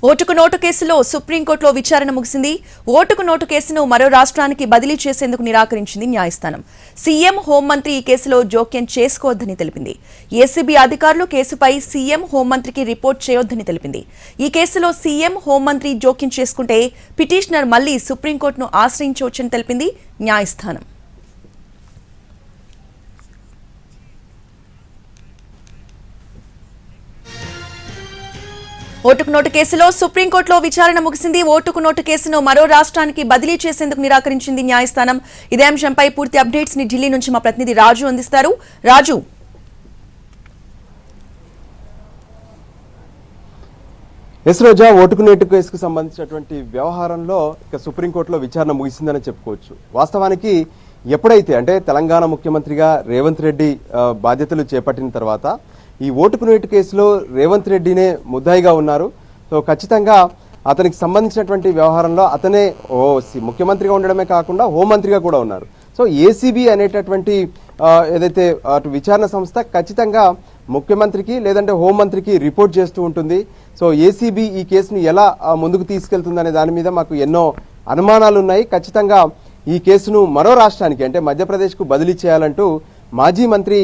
ఓటుకు నోటు కేసులో సుప్రీంకోర్టులో విచారణ ముగిసింది. ఓటుకు నోటు కేసును మరో రాష్ట్రానికి బదిలీ చేసేందుకు నిరాకరించింది న్యాయస్థానం. సీఎం హోంమంత్రి ఈ కేసులో జోక్యం చేసుకోవద్దని తెలిపింది. ఏసీబీ అధికారులు కేసుపై సీఎం హోంమంత్రికి రిపోర్ట్ చేయొద్దని తెలిపింది. ఈ కేసులో సీఎం హోంమంత్రి జోక్యం చేసుకుంటే పిటిషనర్ మళ్లీ సుప్రీంకోర్టును ఆశ్రయించవచ్చని తెలిపింది న్యాయస్థానం. ఓటుకు నోటు కేసులో సుప్రీంకోర్టులో విచారణ ముగిసింది. ఓటుకు నోటు కేసును మరో రాష్ట్రానికి బదిలీ చేసేందుకు నిరాకరించింది న్యాయస్థానం. ఇదే అంశంపై పూర్తి అప్డేట్స్ ని ఢిల్లీ నుంచి మా ప్రతినిధి రాజు అందిస్తారు. రాజు, రోజా, ఓటుకు నోటు కేసుకు సంబంధించినటువంటి వ్యవహారంలో ఇక సుప్రీంకోర్టులో విచారణ ముగిసిందని చెప్పుకోవచ్చు. వాస్తవానికి ఎప్పుడైతే అంటే తెలంగాణ ముఖ్యమంత్రిగా రేవంత్ రెడ్డి బాధ్యతలు చేపట్టిన తర్వాత ఈ ఓటుకు నోటు కేసులో రేవంత్ రెడ్డినే ముద్దాయిగా ఉన్నారు. సో ఖచ్చితంగా అతనికి సంబంధించినటువంటి వ్యవహారంలో అతనే ముఖ్యమంత్రిగా ఉండడమే కాకుండా హోంమంత్రిగా కూడా ఉన్నారు. సో ఏసీబీ అనేటటువంటి ఏదైతే అటు విచారణ సంస్థ ఖచ్చితంగా ముఖ్యమంత్రికి లేదంటే హోంమంత్రికి రిపోర్ట్ చేస్తూ ఉంటుంది. సో ఏసీబీ ఈ కేసును ఎలా ముందుకు తీసుకెళ్తుందనే దాని మీద మాకు ఎన్నో అనుమానాలు ఉన్నాయి. ఖచ్చితంగా ఈ కేసును మరో రాష్ట్రానికి అంటే మధ్యప్రదేశ్కు బదిలీ చేయాలంటూ మాజీ మంత్రి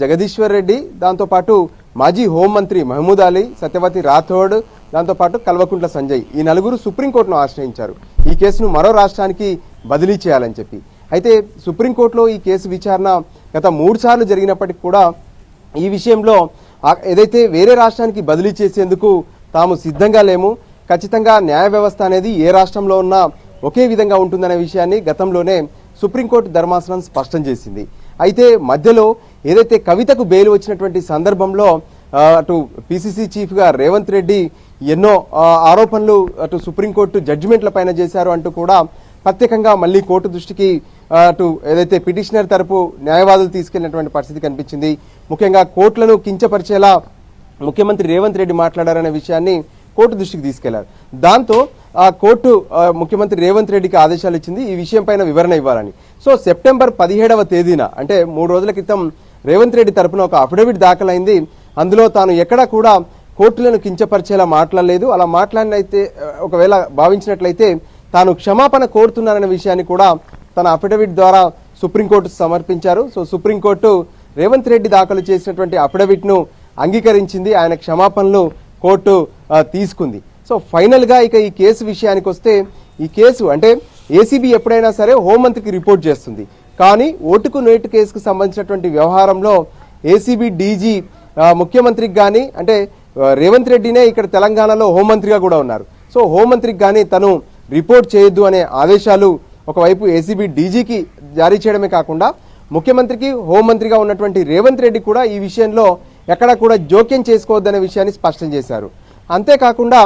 జగదీశ్వర్ రెడ్డి, దాంతోపాటు మాజీ హోంమంత్రి మహమూద్ అలీ, సత్యవతి రాథోడ్, దాంతోపాటు కల్వకుంట్ల సంజయ్ ఈ నలుగురు సుప్రీంకోర్టును ఆశ్రయించారు ఈ కేసును మరో రాష్ట్రానికి బదిలీ చేయాలని చెప్పి. అయితే సుప్రీంకోర్టులో ఈ కేసు విచారణ గత 3 సార్లు జరిగినప్పటికీ కూడా ఈ విషయంలో ఏదైతే వేరే రాష్ట్రానికి బదిలీ చేసేందుకు తాము సిద్ధంగా లేము, ఖచ్చితంగా న్యాయ వ్యవస్థ అనేది ఏ రాష్ట్రంలో ఉన్నా ఒకే విధంగా ఉంటుందనే విషయాన్ని గతంలోనే సుప్రీంకోర్టు ధర్మాసనం స్పష్టం చేసింది. అయితే మధ్యలో ఏదైతే కవితకు బెయిల్ వచ్చినటువంటి సందర్భంలో అటు పిసిసి చీఫ్గా రేవంత్ రెడ్డి ఎన్నో ఆరోపణలు అటు సుప్రీంకోర్టు జడ్జిమెంట్ల పైన చేశారు అంటూ కూడా ప్రత్యేకంగా మళ్ళీ కోర్టు దృష్టికి అటు ఏదైతే పిటిషనర్ తరపు న్యాయవాదులు తీసుకెళ్లినటువంటి పరిస్థితి కనిపించింది. ముఖ్యంగా కోర్టులను కించపరిచేలా ముఖ్యమంత్రి రేవంత్ రెడ్డి మాట్లాడారనే విషయాన్ని కోర్టు దృష్టికి తీసుకెళ్లారు. దాంతో ఆ కోర్టు ముఖ్యమంత్రి రేవంత్ రెడ్డికి ఆదేశాలు ఇచ్చింది ఈ విషయం పైన వివరణ ఇవ్వాలని. సో సెప్టెంబర్ 17వ తేదీన అంటే 3 రోజుల క్రితం రేవంత్ రెడ్డి తరపున ఒక అఫిడవిట్ దాఖలైంది. అందులో తాను ఎక్కడా కూడా కోర్టులను కించపరిచేలా మాట్లాడలేదు, అలా మాట్లాడినైతే ఒకవేళ భావించినట్లయితే తాను క్షమాపణ కోరుతున్నాననే విషయాన్ని కూడా తన అఫిడవిట్ ద్వారా సుప్రీంకోర్టు సమర్పించారు. సో సుప్రీంకోర్టు రేవంత్ రెడ్డి దాఖలు చేసినటువంటి అఫిడవిట్ ను అంగీకరించింది, ఆయన క్షమాపణలు కోర్టు తీసుకుంది. సో ఫైనల్ గా ఇక ఈ కేసు విషయానికి వస్తే ఈ కేసు అంటే ఏసీబీ ఎప్పుడైనా సరే హోంమంత్రికి రిపోర్ట్ చేస్తుంది, కానీ ఓటుకు నోటు కేసుకు సంబంధించినటువంటి వ్యవహారంలో ఏసీబీ డీజీ ముఖ్యమంత్రికి కానీ అంటే రేవంత్ రెడ్డినే ఇక్కడ తెలంగాణలో హోంమంత్రిగా కూడా ఉన్నారు. సో హోంమంత్రికి కానీ తను రిపోర్ట్ చేయొద్దు అనే ఆదేశాలు ఒకవైపు ఏసీబీ డీజీకి జారీ చేయడమే కాకుండా ముఖ్యమంత్రికి హోంమంత్రిగా ఉన్నటువంటి రేవంత్ రెడ్డి కూడా ఈ విషయంలో ఎక్కడా కూడా జోక్యం చేసుకోవద్దనే విషయాన్ని స్పష్టం చేశారు. అంతేకాకుండా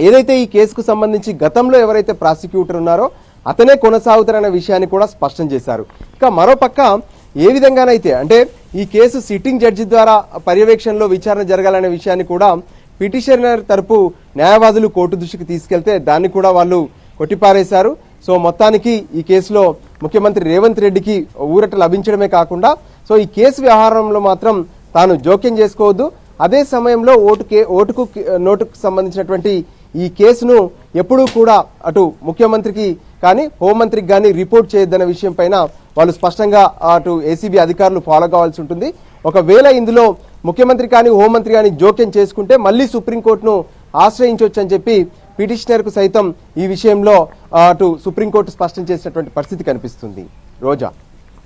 ఏదైతే ఈ కేసుకు సంబంధించి గతంలో ఎవరైతే ప్రాసిక్యూటర్ ఉన్నారో అతనే కొనసాగుతారనే విషయాన్ని కూడా స్పష్టం చేశారు. ఇక మరోపక్క ఏ విధంగానైతే అంటే ఈ కేసు సిట్టింగ్ జడ్జి ద్వారా పర్యవేక్షణలో విచారణ జరగాలనే విషయాన్ని కూడా పిటిషనర్ తరపు న్యాయవాదులు కోర్టు దృష్టికి తీసుకెళ్తే దాన్ని కూడా వాళ్ళు కొట్టిపారేశారు. సో మొత్తానికి ఈ కేసులో ముఖ్యమంత్రి రేవంత్ రెడ్డికి ఊరట లభించడమే కాకుండా సో ఈ కేసు వ్యవహారంలో మాత్రం తాను జోక్యం చేసుకోవద్దు, అదే సమయంలో ఓటుకు నోటుకు సంబంధించినటువంటి ఈ కేసును ఎప్పుడూ కూడా అటు ముఖ్యమంత్రికి కానీ హోంమంత్రికి కానీ రిపోర్ట్ చేయొద్దన్న విషయం పైన వాళ్ళు స్పష్టంగా అటు ఏసీబీ అధికారులు ఫాలో కావాల్సి ఉంటుంది. ఒకవేళ ఇందులో ముఖ్యమంత్రి కానీ హోంమంత్రి కానీ జోక్యం చేసుకుంటే మళ్ళీ సుప్రీంకోర్టును ఆశ్రయించవచ్చు అని చెప్పి పిటిషనర్ కు సైతం ఈ విషయంలో అటు సుప్రీంకోర్టు స్పష్టం చేసినటువంటి పరిస్థితి కనిపిస్తుంది. రోజా,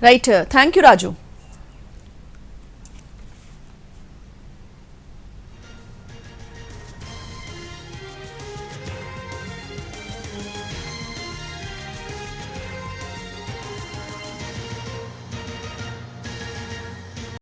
రైట్, థ్యాంక్ యూ రాజు.